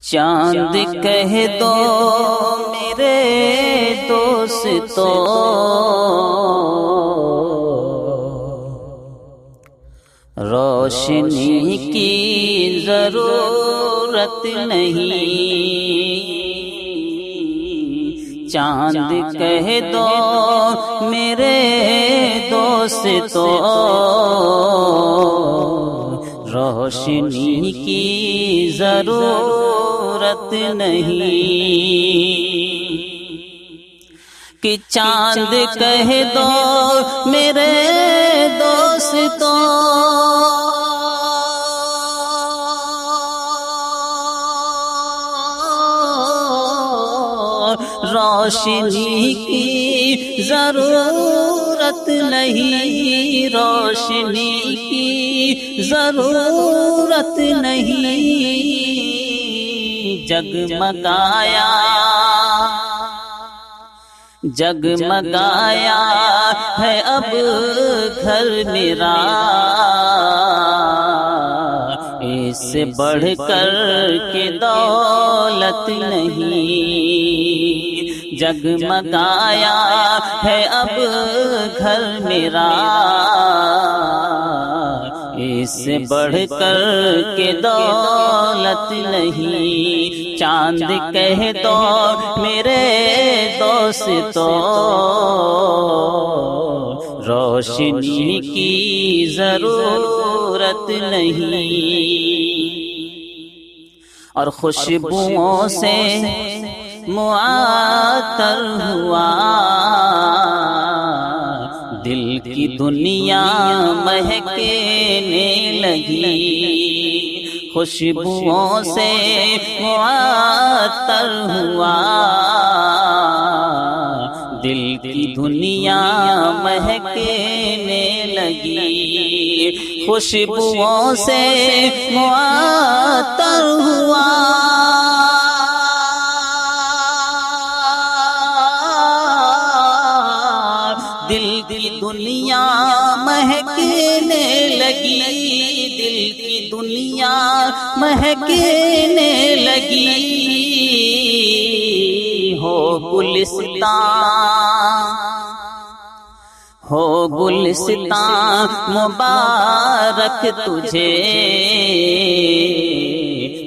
چاند کہہ دو میرے دوستو روشنی کی ضرورت نہیں، چاند کہہ دو میرے دوستو روشنی کی ضرورت نہیں، کہ چاند کہہ دو میرے دوستو روشنی کی ضرورت نہیں، روشنی کی ضرورت نہیں، جگمگایا جگمگایا ہے اب گھر میرا، اس سے بڑھ کر کے دولت نہیں، جگمگایا ہے اب گھر میرا، اس سے بڑھ کر کے دولت نہیں، چاند کہہ دو میرے دوستو روشنی کی ضرورت نہیں، اور خوشبوؤں سے معطر ہوا دل کی دنیا مہکنے لگی، خوشبوؤں سے معطر ہوا دل کی دنیا مہکنے لگی، خوشبوؤں سے معطر ہوا دل کی دنیا مہکنے لگی، دل کی دنیا مہکنے لگی، ہو گلستان مبارک تجھے،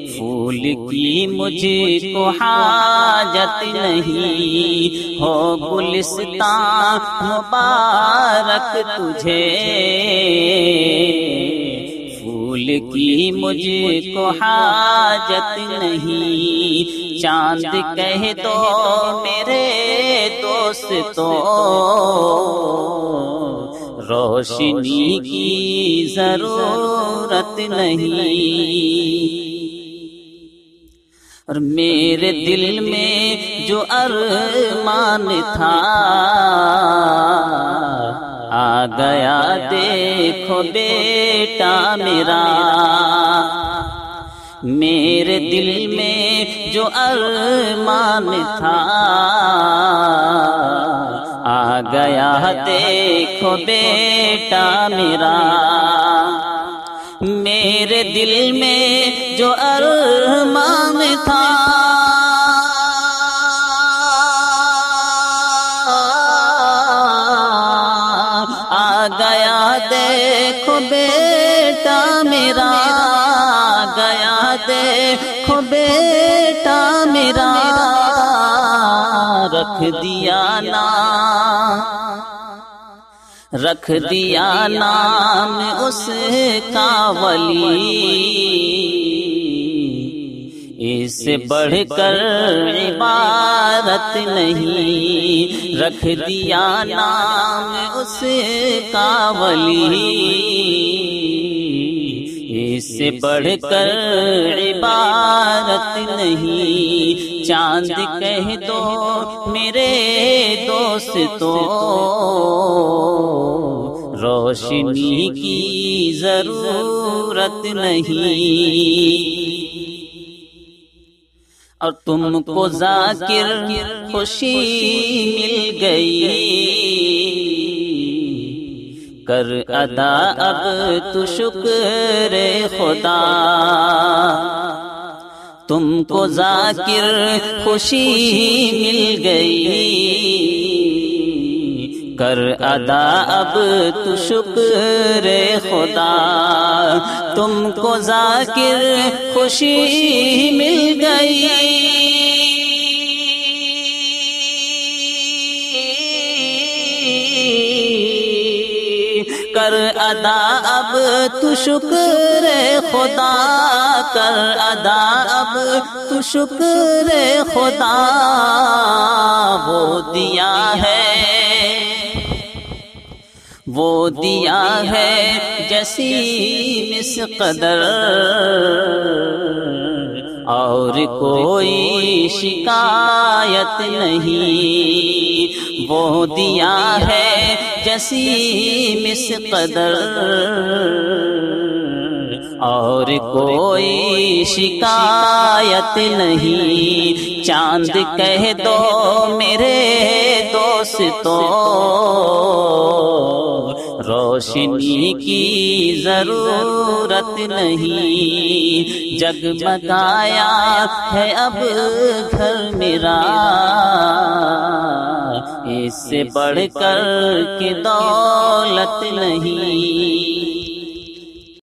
پھول کی مجھ کو حاجت نہیں، ہو گلستان مبارک تجھے، پھول کی مجھ کو حاجت نہیں، چاند کہہ دو میرے دوستو روشنی کی ضرورت نہیں، اور میرے دل میں جو ارمان تھا آ گیا دیکھو بیٹا میرا، میرے دل میں جو ارمان تھا آ گیا دیکھو بیٹا میرا، میرے دل میں جو ارمان تھا آ گیا دیکھو بیٹا میرا، آ گیا دیکھو بیٹا میرا، رکھ دیا نام اس کا ولی، اس سے بڑھ کر عبادت نہیں، رکھ دیا نام اس کا ولی، اس سے بڑھ کر عبادت نہیں، چاند کہہ دو میرے دوستو روشنی کی ضرورت نہیں، اور تم کو ذاکر خوشی مل گئی، کر ادا اب تو شکر خدا، تم کو ذاکر خوشی مل گئی، کر ادا اب تو شکر خدا، تم کو ذاکر خوشی مل گئی، کر ادا اب تو شکر خدا، کر ادا اب تو شکر خدا، وہ دیا ہے، وہ دیا ہے جیسی مس قدر، اور کوئی شکایت نہیں، وہ دیا ہے جیسی مس قدر، اور کوئی شکایت نہیں، چاند کہہ دو میرے دوستو، روشنی کی ضرورت نہیں، جگمگایا ہے اب گھر میرا، اس سے بڑھ کر کے دولت نہیں۔